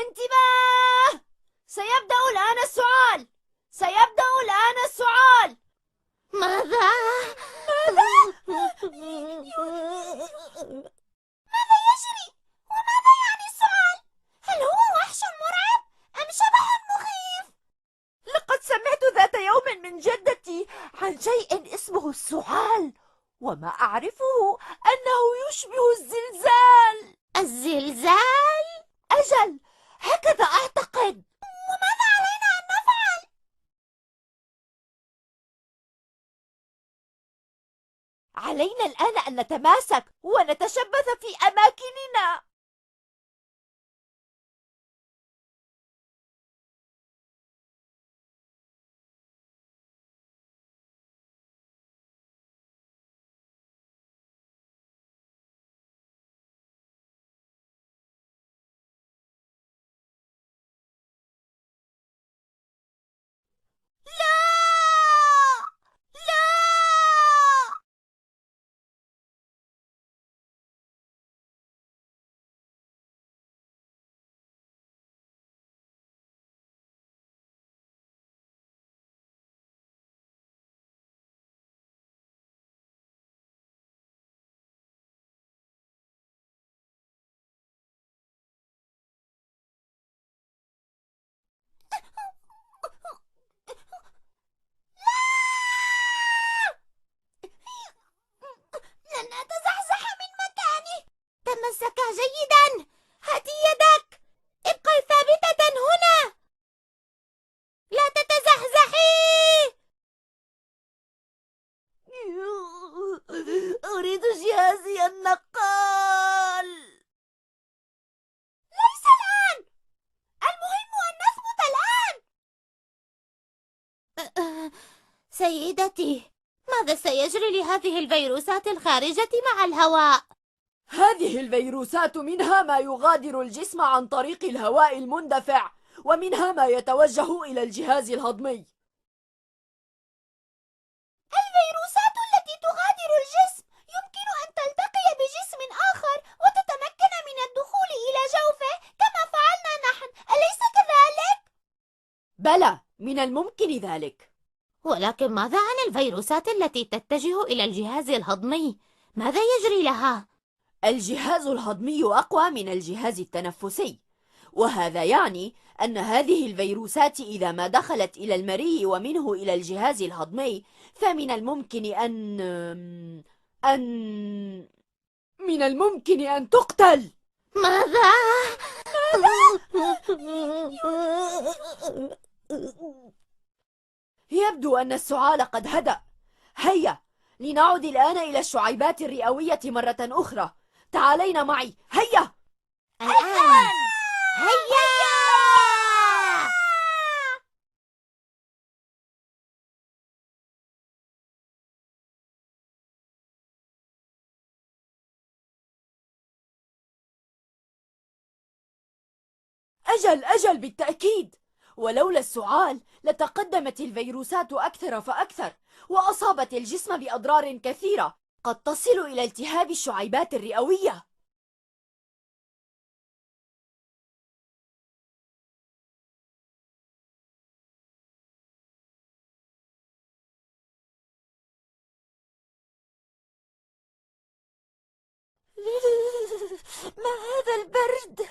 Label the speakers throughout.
Speaker 1: انتباه! سيبدأ الآن السؤال. سيبدأ الآن السؤال.
Speaker 2: ماذا؟
Speaker 1: ماذا يجري؟ وماذا يعني السؤال؟ هل هو وحش مرعب أم شبح مخيف؟ لقد سمعت ذات يوم من جدتي عن شيء اسمه السعال، وما أعرفه أنه يشبه الزلزال.
Speaker 2: الزلزال؟
Speaker 1: أجل، هكذا أعتقد. وماذا علينا أن نفعل؟ علينا الآن أن نتماسك ونتشبث في أماكننا. لا! لا! لن أتزحزح من مكاني.
Speaker 2: تمسك جيدا. هات يدك. ابقي ثابتة هنا. لا تتزحزحي.
Speaker 1: أريد جهازي النقال. ليس الآن. المهم أن نثبت الآن.
Speaker 2: سيدتي، ماذا سيجري لهذه الفيروسات الخارجة مع الهواء؟
Speaker 1: هذه الفيروسات منها ما يغادر الجسم عن طريق الهواء المندفع، ومنها ما يتوجه إلى الجهاز الهضمي. الفيروسات التي تغادر الجسم يمكن أن تلتقي بجسم آخر وتتمكن من الدخول إلى جوفه كما فعلنا نحن، أليس كذلك؟ بلى، من الممكن ذلك.
Speaker 2: ولكن ماذا عن الفيروسات التي تتجه إلى الجهاز الهضمي؟ ماذا يجري لها؟
Speaker 1: الجهاز الهضمي أقوى من الجهاز التنفسي، وهذا يعني أن هذه الفيروسات إذا ما دخلت إلى المريء ومنه إلى الجهاز الهضمي فمن الممكن من الممكن أن تقتل.
Speaker 2: ماذا؟
Speaker 1: يبدو أن السعال قد هدأ. هيا لنعد الآن إلى الشعيبات الرئوية مرة أخرى. تعالين معي، هيا.
Speaker 2: الآن. هيا!
Speaker 1: أجل أجل، بالتأكيد. ولولا السعال لتقدمت الفيروسات أكثر فأكثر وأصابت الجسم بأضرار كثيرة قد تصل إلى التهاب الشعيبات الرئوية. ما هذا البرد؟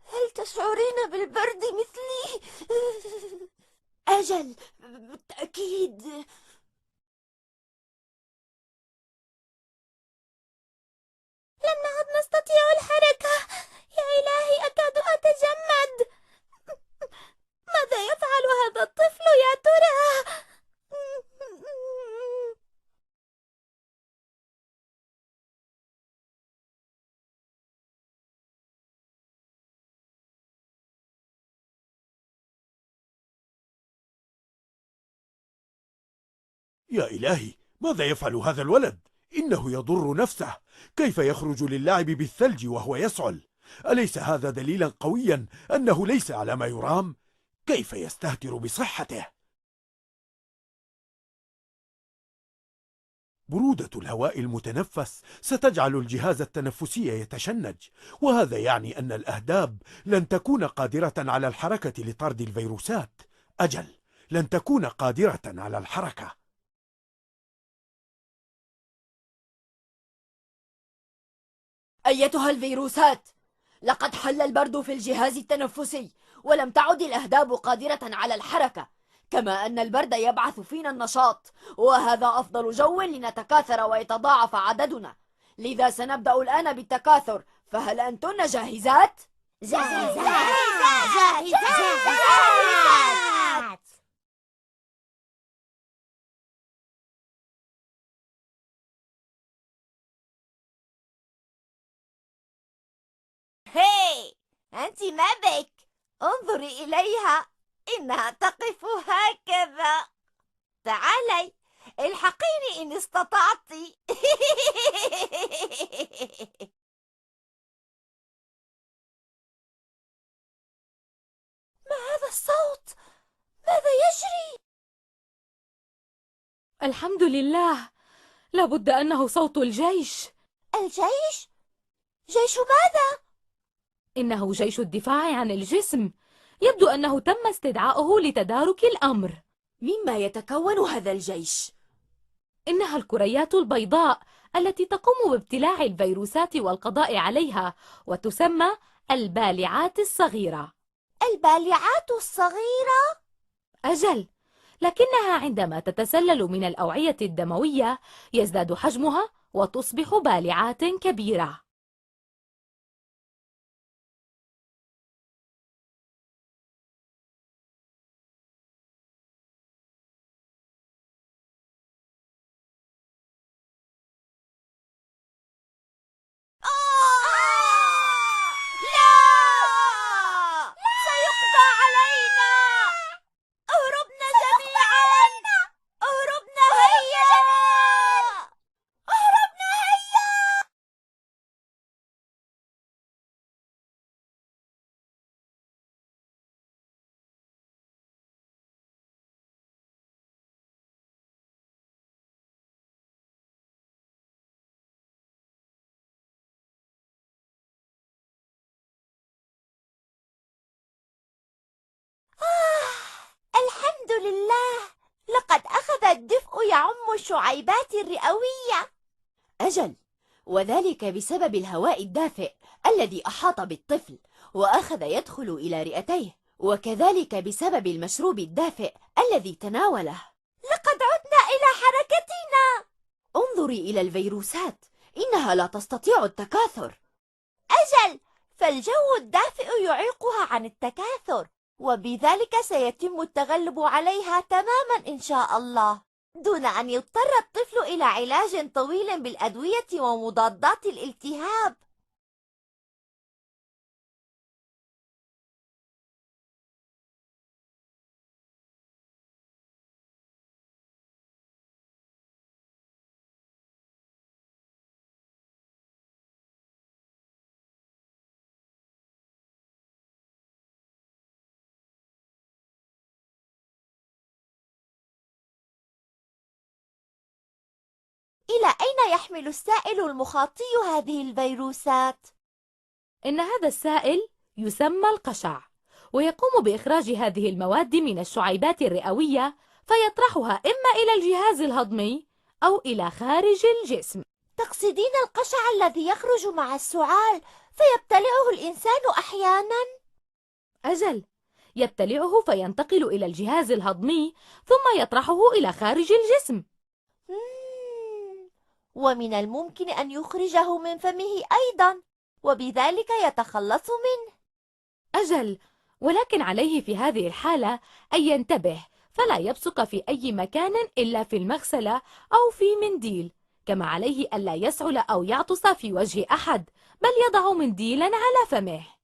Speaker 1: هل تشعرين بالبرد مثلي؟ أجل، بالتأكيد.
Speaker 2: لم نعد نستطيع الحركة. يا إلهي، أكاد أتجمد. ماذا يفعل هذا الطفل يا ترى؟
Speaker 3: يا إلهي، ماذا يفعل هذا الولد؟ إنه يضر نفسه. كيف يخرج للعب بالثلج وهو يسعل؟ أليس هذا دليلا قويا أنه ليس على ما يرام؟ كيف يستهتر بصحته؟ برودة الهواء المتنفس ستجعل الجهاز التنفسي يتشنج، وهذا يعني أن الأهداب لن تكون قادرة على الحركة لطرد الفيروسات. أجل، لن تكون قادرة على الحركة.
Speaker 1: أيتها الفيروسات، لقد حل البرد في الجهاز التنفسي، ولم تعد الأهداب قادرة على الحركة، كما أن البرد يبعث فينا النشاط، وهذا أفضل جو لنتكاثر ويتضاعف عددنا. لذا سنبدأ الآن بالتكاثر، فهل أنتن جاهزات؟
Speaker 2: جاهزات.
Speaker 1: هاي، أنت ما بك؟ انظري إليها، إنها تقف هكذا. تعالي، الحقيني إن استطعت. ما هذا الصوت؟ ماذا يجري؟
Speaker 2: الحمد لله، لابد أنه صوت الجيش.
Speaker 1: الجيش؟ جيش ماذا؟
Speaker 2: إنه جيش الدفاع عن الجسم. يبدو أنه تم استدعاؤه لتدارك الأمر.
Speaker 1: مما يتكون هذا الجيش؟
Speaker 2: إنها الكريات البيضاء التي تقوم بابتلاع الفيروسات والقضاء عليها، وتسمى البالعات الصغيرة.
Speaker 1: البالعات الصغيرة؟
Speaker 2: أجل، لكنها عندما تتسلل من الأوعية الدموية يزداد حجمها وتصبح بالعات كبيرة.
Speaker 1: لا! سيقضى علينا! اهربنا جميعا! اهربنا هيا! اهربنا هيا! الحمد لله، لقد أخذ الدفء يعم الشعيبات الرئوية. أجل، وذلك بسبب الهواء الدافئ الذي أحاط بالطفل وأخذ يدخل إلى رئتيه، وكذلك بسبب المشروب الدافئ الذي تناوله. لقد عدنا إلى حركتنا. انظري إلى الفيروسات، إنها لا تستطيع التكاثر. أجل، فالجو الدافئ يعيقها عن التكاثر، وبذلك سيتم التغلب عليها تماما إن شاء الله، دون أن يضطر الطفل إلى علاج طويل بالأدوية ومضادات الالتهاب. إلى أين يحمل السائل المخاطي هذه الفيروسات؟
Speaker 2: إن هذا السائل يسمى القشع، ويقوم بإخراج هذه المواد من الشعيبات الرئوية، فيطرحها إما إلى الجهاز الهضمي أو إلى خارج الجسم.
Speaker 1: تقصدين القشع الذي يخرج مع السعال فيبتلعه الإنسان أحيانا؟
Speaker 2: أجل، يبتلعه فينتقل إلى الجهاز الهضمي ثم يطرحه إلى خارج الجسم.
Speaker 1: ومن الممكن أن يخرجه من فمه أيضا، وبذلك يتخلص منه.
Speaker 2: أجل، ولكن عليه في هذه الحالة أن ينتبه، فلا يبصق في أي مكان إلا في المغسلة أو في منديل، كما عليه ألا يسعل أو يعطس في وجه أحد، بل يضع منديلا على فمه.